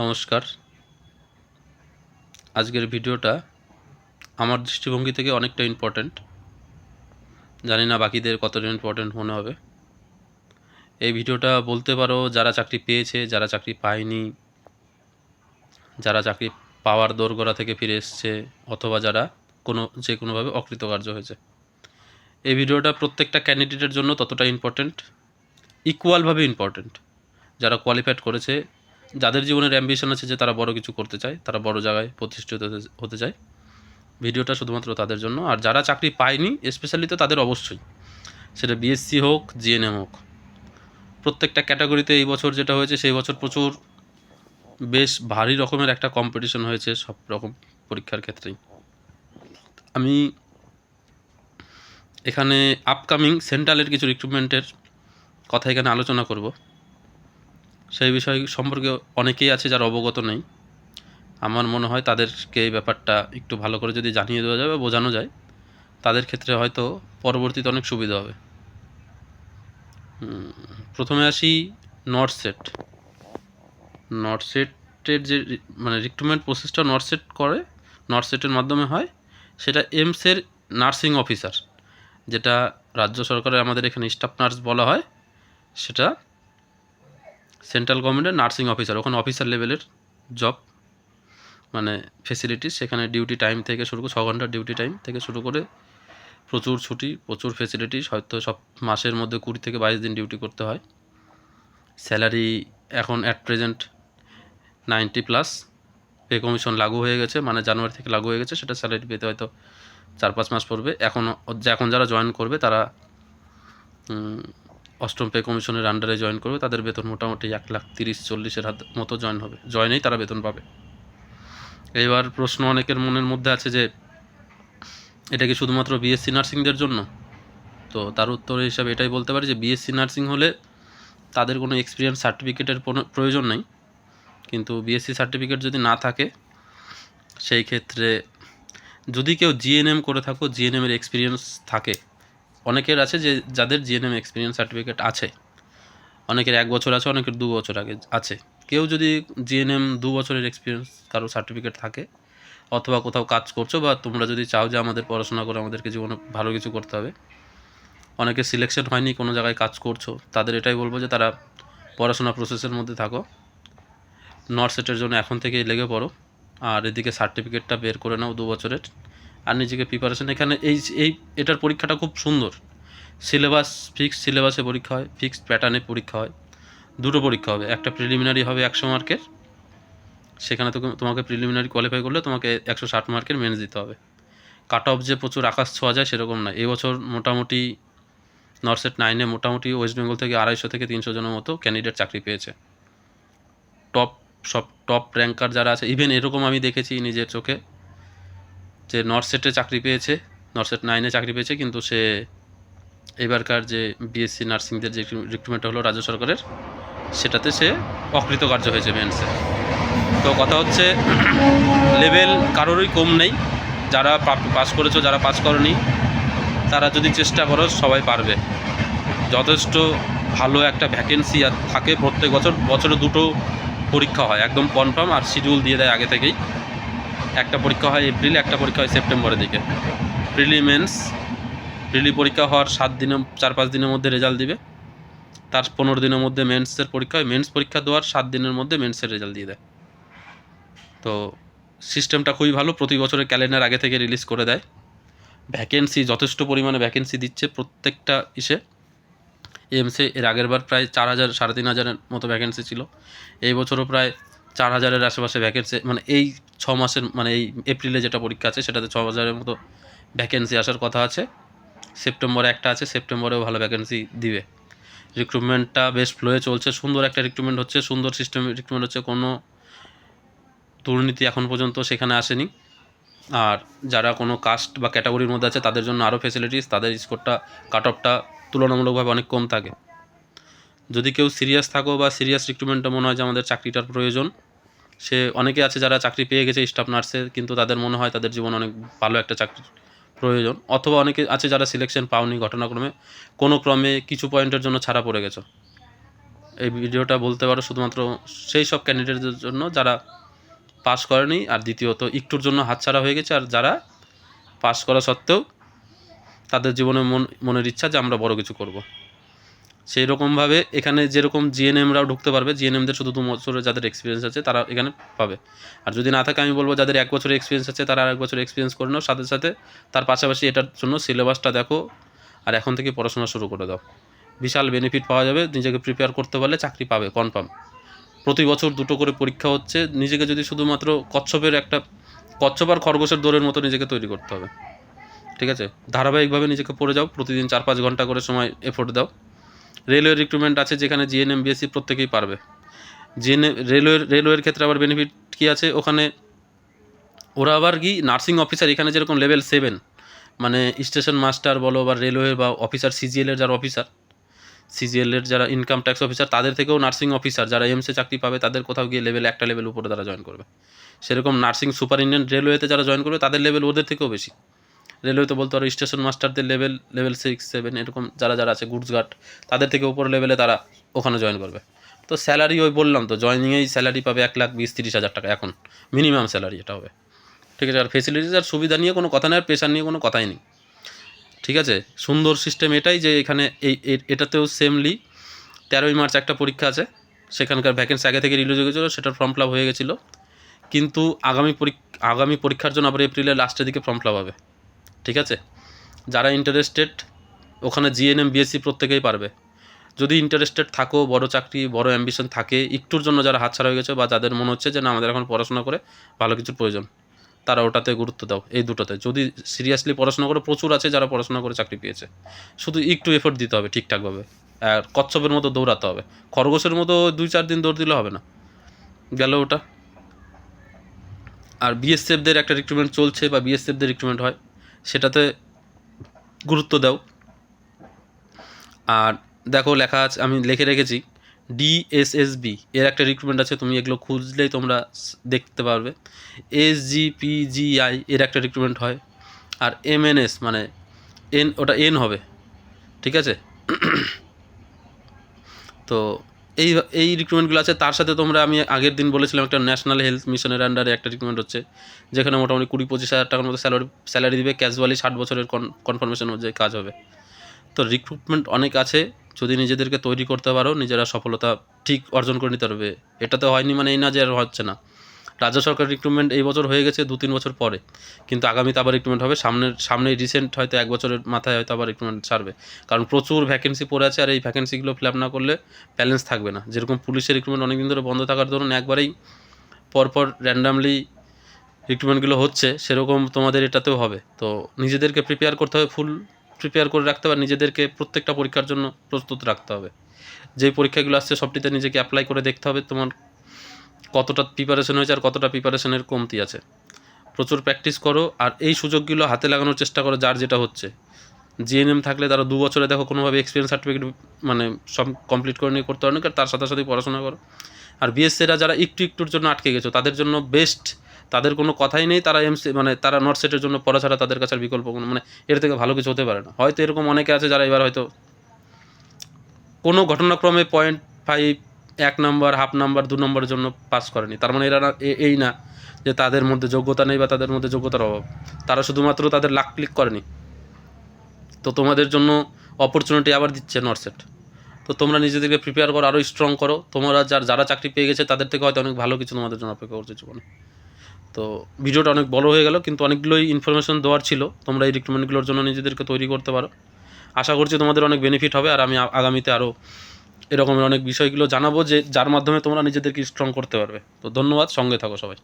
নমস্কার। আজকের ভিডিওটা আমার দৃষ্টিভঙ্গি থেকে অনেকটা ইম্পর্ট্যান্ট। জানি না বাকিদের কতটা ইম্পর্ট্যান্ট মনে হবে। এই ভিডিওটা বলতে পারো যারা চাকরি পেয়েছে, যারা চাকরি পায়নি, যারা চাকরি পাওয়ার দোরগোড়া থেকে ফিরে এসছে, অথবা যারা যে কোনোভাবে অকৃতকার্য হয়েছে। এই ভিডিওটা প্রত্যেকটা ক্যান্ডিডেটের জন্য ততটা ইম্পর্ট্যান্ট, ইকুয়ালভাবে ইম্পর্ট্যান্ট। যারা কোয়ালিফাইড করেছে, যাদের জীবনের অ্যাম্বিশন আছে যে তারা বড় কিছু করতে চায়, তারা বড় জায়গায় প্রতিষ্ঠিত হতে চায়, ভিডিওটা শুধুমাত্র তাদের জন্য। আর যারা চাকরি পায়নি স্পেশালি তো তাদের অবশ্যই, সেটা বিএসসি হোক, জিএনএম হোক, প্রত্যেকটা ক্যাটাগরিতে এই বছর যেটা হয়েছে, সেই বছর প্রচুর বেশ ভারী রকমের একটা কম্পিটিশন হয়েছে সব রকম পরীক্ষার ক্ষেত্রেই। আমি এখানে আপকামিং সেন্ট্রালের কিছু রিক্রুটমেন্টের কথা এখানে আলোচনা করব। সেই বিষয় সম্পর্কে অনেকেই আছে যারা অবগত নেই। আমার মনে হয় তাদেরকে এই ব্যাপারটা একটু ভালো করে যদি জানিয়ে দেওয়া যায় বা বোঝানো যায়, তাদের ক্ষেত্রে হয়তো পরবর্তীতে অনেক সুবিধা হবে। প্রথমে আসি নর্থসেট। নর্থসেটের যে রিক্রুটমেন্ট প্রসেসটা নর্থসেটের মাধ্যমে হয়, সেটা এইমসের নার্সিং অফিসার, যেটা রাজ্য সরকারের আমাদের এখানে স্টাফ নার্স বলা হয়, সেটা সেন্ট্রাল গভর্নমেন্টের নার্সিং অফিসার। ওখানে অফিসার লেভেলের জব, ফেসিলিটিস, সেখানে ডিউটি টাইম থেকে শুরু করে 6 ঘন্টার ডিউটি টাইম থেকে শুরু করে প্রচুর ছুটি, প্রচুর ফেসিলিটিস, হয়তো সব মাসের মধ্যে 20 থেকে 22 দিন ডিউটি করতে হয়। স্যালারি এখন অ্যাট প্রেজেন্ট 90+। পে কমিশন লাগু হয়ে গেছে, জানুয়ারি থেকে লাগু হয়ে গেছে। সেটা স্যালারি পেতে হয়তো 4-5 মাস পড়বে। এখন যারা জয়েন করবে তারা অষ্টম পে কমিশনের আন্ডারে জয়েন করবে, তাদের বেতন মোটামুটি 1,30,40,000 মতো জয়েনেই তারা বেতন পাবে। এবার প্রশ্ন অনেকের মনের মধ্যে আছে যে এটা কি শুধুমাত্র বিএসসি নার্সিংদের জন্য? তো তার উত্তর হিসাবে এটাই বলতে পারি যে বিএসসি নার্সিং হলে তাদের কোনো এক্সপিরিয়েন্স সার্টিফিকেটের প্রয়োজন নেই, কিন্তু বিএসসি সার্টিফিকেট যদি না থাকে, সেই ক্ষেত্রে যদি কেউ জিএনএম করে থাকো, জিএনএমের এক্সপিরিয়েন্স থাকে, অনেকের আছে যে যাদের জিএনএম এক্সপিরিয়েন্স সার্টিফিকেট আছে, অনেকের 1 বছর আছে, অনেকের 2 বছর আগে আছে। কেউ যদি জিএনএম 2 বছরের এক্সপিরিয়েন্স কারো সার্টিফিকেট থাকে, অথবা কোথাও কাজ করছো, বা তোমরা যদি চাও যে আমাদের পড়াশোনা করে আমাদেরকে জীবনে ভালো কিছু করতে হবে, অনেকে সিলেকশন হয়নি, কোনো জায়গায় কাজ করছো, তাদের এটাই বলবো যে তারা পড়াশোনা প্রসেসের মধ্যে থাকো, নর্থসেটের জন্য এখন থেকেই লেগে পড়ো, আর এদিকে সার্টিফিকেটটা বের করে নাও 2 বছরের, আর নিজেকে প্রিপারেশন। এখানে এটার পরীক্ষাটা খুব সুন্দর, সিলেবাস ফিক্সড সিলেবাসে পরীক্ষা হয়, ফিক্সড প্যাটার্নে পরীক্ষা হয়। 2টো পরীক্ষা হবে, একটা প্রিলিমিনারি হবে 100 মার্কের, সেখানে তোমাকে প্রিলিমিনারি কোয়ালিফাই করলে তোমাকে 160 মার্কের মেন্স দিতে হবে। কাট অফ যে প্রচুর আকাশ ছোঁয়া যায় সেরকম না। এবছর মোটামুটি নর্থসেট 9-এ মোটামুটি ওয়েস্ট বেঙ্গল থেকে 250 থেকে 300 জনের মতো ক্যান্ডিডেট চাকরি পেয়েছে। টপ র্যাঙ্কার যারা আছে, ইভেন এরকম আমি দেখেছি নিজের চোখে যে নর্থসেটে চাকরি পেয়েছে, নর্থসেট 9-এ চাকরি পেয়েছে, কিন্তু সে এবারকার যে বিএসসি নার্সিংদের যে রিক্রুটমেন্ট হলো রাজ্য সরকারের, সেটাতে সে অকৃতকার্য হয়েছে মেন্সে। তো কথা হচ্ছে লেভেল কারোরই কম নেই। যারা পাস করেছো, যারা পাস করনি, তারা যদি চেষ্টা করো সবাই পারবে। যথেষ্ট ভালো একটা ভ্যাকেন্সি থাকে প্রত্যেক বছরে 2টো পরীক্ষা হয় একদম কনফার্ম, আর শিডিউল দিয়ে দেয় আগে থেকেই। একটা পরীক্ষা হয় এপ্রিলে, একটা পরীক্ষা হয় সেপ্টেম্বরের দিকে। প্রিলি পরীক্ষা হওয়ার 4-5 দিনের মধ্যে রেজাল্ট দিবে, তার 15 দিনের মধ্যে মেন্সের পরীক্ষা হয়, মেন্স পরীক্ষা দেওয়ার 7 দিনের মধ্যে মেন্সের রেজাল্ট দিয়ে দেয়। তো সিস্টেমটা খুবই ভালো, প্রতি বছরের ক্যালেন্ডার আগে থেকে রিলিজ করে দেয়। ভ্যাকেন্সি যথেষ্ট পরিমাণে ভ্যাকেন্সি দিচ্ছে প্রত্যেকটা এমসে। এর আগের বার প্রায় 4,000 3,500-এর মতো ভ্যাকেন্সি ছিল, এই বছরও প্রায় 4,000-এর আশেপাশে ভ্যাকেন্সি। এই 6 মাসের এই এপ্রিলে যেটা পরীক্ষা আছে সেটাতে 6,000-এর মতো ভ্যাকেন্সি আসার কথা আছে। সেপ্টেম্বরে একটা আছে, সেপ্টেম্বরেও ভালো ভ্যাকেন্সি দিবে। রিক্রুটমেন্টটা বেশ ফ্লোয়ে চলছে, সুন্দর একটা রিক্রুটমেন্ট হচ্ছে, সুন্দর সিস্টেম রিক্রুটমেন্ট হচ্ছে, কোনো দুর্নীতি এখন পর্যন্ত সেখানে আসেনি। আর যারা কোনো কাস্ট বা ক্যাটাগরির মধ্যে আছে তাদের জন্য আরও ফেসিলিটিস, তাদের স্কোরটা কাট অফটা তুলনামূলকভাবে অনেক কম থাকে। যদি কেউ সিরিয়াস থাকো বা সিরিয়াস রিক্রুটমেন্টটা মনে হয় যে আমাদের চাকরিটার প্রয়োজন, অনেকে আছে যারা চাকরি পেয়ে গেছে স্টাফ নার্সের, কিন্তু তাদের মনে হয় তাদের জীবন অনেক ভালো একটা চাকরির প্রয়োজন, অথবা অনেকে আছে যারা সিলেকশন পাওনি, ঘটনাক্রমে কোনো ক্রমে কিছু পয়েন্টের জন্য ছাড়া পড়ে গেছো, এই ভিডিওটা বলতে পারো শুধুমাত্র সেই সব ক্যান্ডিডেটদের জন্য যারা পাস করেনি, আর দ্বিতীয়ত একটুর জন্য হাতছাড়া হয়ে গেছে, আর যারা পাস করা সত্ত্বেও তাদের জীবনে মনের ইচ্ছা যে আমরা বড় কিছু করব। সেই রকমভাবে এখানে যেরকম জিএনএমরাও ঢুকতে পারবে, জিএনএমদের শুধু 2 বছরের যাদের এক্সপিরিয়েন্স আছে তারা এখানে পাবে। আর যদি না থাকে আমি বলবো যাদের 1 বছরের এক্সপিরিয়েন্স আছে তারা আর 1 বছর এক্সপিরিয়েন্স করে নাও, সাথে সাথে তার পাশাপাশি এটার জন্য সিলেবাসটা দেখো, আর এখন থেকে পড়াশোনা শুরু করে দাও। বিশাল বেনিফিট পাওয়া যাবে, নিজেকে প্রিপেয়ার করতে পারলে চাকরি পাবে কনফার্ম। প্রতি বছর 2টো করে পরীক্ষা হচ্ছে, নিজেকে যদি শুধুমাত্র কচ্ছপ আর খরগোশের দৌড়ের মতো নিজেকে তৈরি করতে হবে, ঠিক আছে? ধারাবাহিকভাবে নিজেকে পড়ে যাও, প্রতিদিন 4-5 ঘন্টা করে সময় এফোর্ট দাও। রেলওয়ে রিক্রুটমেন্ট আছে যেখানে জিএনএম বিএসসি প্রত্যেকেই পারবে। রেলওয়ের ক্ষেত্রে আবার বেনিফিট কী আছে, ওখানে ওরা আবার কি নার্সিং অফিসার, এখানে যেরকম লেভেল 7 মানে স্টেশন মাস্টার বলো বা রেলওয়ে বা অফিসার, সিজিএলের যারা অফিসার, সিজিএলের যারা ইনকাম ট্যাক্স অফিসার, তাদের থেকেও নার্সিং অফিসার যারা এমসে চাকরি পাবে তাদের কোথাও গিয়ে একটা লেভেল উপরে তারা জয়েন করবে। সেরকম নার্সিং সুপারিনটেন্ডেন্ট রেলওয়েতে যারা জয়েন করবে তাদের লেভেল ওদের থেকেও বেশি। রেলওয়েতে বলতে পারো স্টেশন মাস্টারদের লেভেল 6-7 এরকম যারা আছে গুডস গার্ড, তাদের থেকে উপর লেভেলে তারা ওখানে জয়েন করবে। তো স্যালারি ওই বললাম তো, জয়েনিংয়েই স্যালারি পাবে 1,20,30,000 টাকা এখন মিনিমাম স্যালারি এটা হবে, ঠিক আছে? আর ফেসিলিটিস আর সুবিধা নিয়ে কোনো কথা নেই, আর প্রেশার নিয়ে কোনো কথাই নেই, ঠিক আছে? সুন্দর সিস্টেম এটাই যে এখানে এটাতেও সেমলি 13ই মার্চ একটা পরীক্ষা আছে, সেখানকার ভ্যাকেন্সি আগে থেকে রিলিজ হয়ে গেছিলো, সেটার ফর্ম ফিল আপ হয়ে গেছিলো, কিন্তু আগামী পরীক্ষার জন্য আবার এপ্রিলের লাস্টের দিকে ফর্ম ফিল আপ হবে, ঠিক আছে? যারা ইন্টারেস্টেড ওখানে জিএনএম বিএসসি প্রত্যেকেই পারবে। যদি ইন্টারেস্টেড থাকো, বড় চাকরি বড় অ্যাম্বিশন থাকে, একটুর জন্য যারা হাতছাড়া হয়ে গেছে বা যাদের মনে হচ্ছে যে না আমাদের এখন পড়াশোনা করে ভালো কিছুর প্রয়োজন, তারা ওটাতে গুরুত্ব দাও, এই দুটোতে। যদি সিরিয়াসলি পড়াশোনা করে, প্রচুর আছে যারা পড়াশোনা করে চাকরি পেয়েছে, শুধু একটু এফোর্ট দিতে হবে ঠিকঠাকভাবে, আর কচ্ছপের মতো দৌড়াতে হবে, খরগোশের মতো 2-4 দিন দৌড় দিলে হবে না, গেল ওটা। আর বিএসএফদের একটা রিক্রুটমেন্ট চলছে বা বিএসএফদের রিক্রুটমেন্ট হয়, সেটাতে গুরুত্ব দাও। আর দেখো লেখা আছে, আমি লিখে রেখেছি ডিএসএসবি এর একটা রিক্রুটমেন্ট আছে, তুমি এগুলো খুঁজলেই তোমরা দেখতে পারবে। এসজিপিজিআই এর একটা রিক্রুটমেন্ট হয়, আর এমএনএস মানে ওটা এন হবে, ঠিক আছে? তো এই রিক্রুটমেন্টগুলো আছে। তার সাথে তোমরা, আমি আগের দিন বলেছিলাম একটা ন্যাশনাল হেলথ মিশনের আন্ডারে একটা রিক্রুটমেন্ট হচ্ছে, যেখানে মোটামুটি 20-25 হাজার টাকার মতো স্যালারি দিবে, ক্যাজুয়ালি 60 বছরের কনফার্মেশন অনুযায়ী কাজ হবে। তো রিক্রুটমেন্ট অনেক আছে, যদি নিজেদেরকে তৈরি করতে পারো নিজেরা সফলতা ঠিক অর্জন করে নিতে পারবে। এটাতে হয়নি মানে এই না যে আর হচ্ছে না। রাজ্য সরকার রিক্রুটমেন্ট এই বছর হয়ে গেছে 2-3 বছর পরে, কিন্তু আগামীতে আবার রিক্রুটমেন্ট হবে, সামনে রিসেন্ট হয়তো 1 বছরের মাথায় হয়তো আবার রিক্রুটমেন্ট ছাড়বে, কারণ প্রচুর ভ্যাকেন্সি পড়ে আছে, আর এই ভ্যাকেন্সিগুলো ফিল আপ না করলে ব্যালেন্স থাকবে না। যেরকম পুলিশের রিক্রুটমেন্ট অনেক দিন ধরে বন্ধ থাকার ধরুন একবারেই পরপর র্যান্ডামলি রিক্রুটমেন্টগুলো হচ্ছে, সেরকম তোমাদের এটাতেও হবে। তো নিজেদেরকে প্রিপেয়ার করতে হবে, ফুল প্রিপেয়ার করে রাখতে হবে, নিজেদেরকে প্রত্যেকটা পরীক্ষার জন্য প্রস্তুত রাখতে হবে। যেই পরীক্ষাগুলো আসছে সবটিতে নিজেকে অ্যাপ্লাই করে দেখতে হবে তোমার কতটা প্রিপারেশন হয়েছে আর কতটা প্রিপারেশনের কমতি আছে। প্রচুর প্র্যাকটিস করো, আর এই সুযোগগুলো হাতে লাগানোর চেষ্টা করো যার যেটা হচ্ছে। জিএনএম থাকলে তারা 2 বছরে দেখো কোনোভাবে এক্সপিরিয়েন্স সার্টিফিকেট মানে সব কমপ্লিট করে নিয়ে করতে পারেন, তার সাথে সাথে পড়াশোনা করো। আর বিএসসিরা যারা একটুর জন্য আটকে গেছো তাদের জন্য বেস্ট, তাদের কোনো কথাই নেই, তারা এমসি মানে তারা নট সেটের জন্য পড়া ছাড়া তাদের কাছে বিকল্প কোনো মানে এর থেকে ভালো কিছু হতে পারে না। হয়তো এরকম অনেকে আছে যারা এবার হয়তো কোনো ঘটনাক্রমে 0.5, 1 নাম্বার, হাফ নাম্বার, 2 নম্বরের জন্য পাস করেনি, তার মানে এরা এই না যে তাদের মধ্যে যোগ্যতা নেই বা তাদের মধ্যে যোগ্যতার অভাব, তারা শুধুমাত্র তাদের লাক ক্লিক করেনি। তো তোমাদের জন্য অপরচুনিটি আবার দিচ্ছে নটসেট। তো তোমরা নিজেদেরকে প্রিপেয়ার করো, আরও স্ট্রং করো। তোমরা যারা চাকরি পেয়ে গেছে তাদের থেকে হয়তো অনেক ভালো কিছু তোমাদের জন্য অপেক্ষা করছে জীবনে। তো ভিডিওটা অনেক বড় হয়ে গেল, কিন্তু অনেকগুলোই ইনফরমেশন দেওয়ার ছিল। তোমরা এই রিক্রুটমেন্টগুলোর জন্য নিজেদেরকে তৈরি করতে পারো, আশা করছি তোমাদের অনেক বেনিফিট হবে। আর আমি আগামীতে আরও এরকমের অনেক বিষয়গুলো জানাবো যে যার মাধ্যমে তোমরা নিজেদেরকে স্ট্রং করতে পারবে। তো ধন্যবাদ, সঙ্গে থাকো সবাই।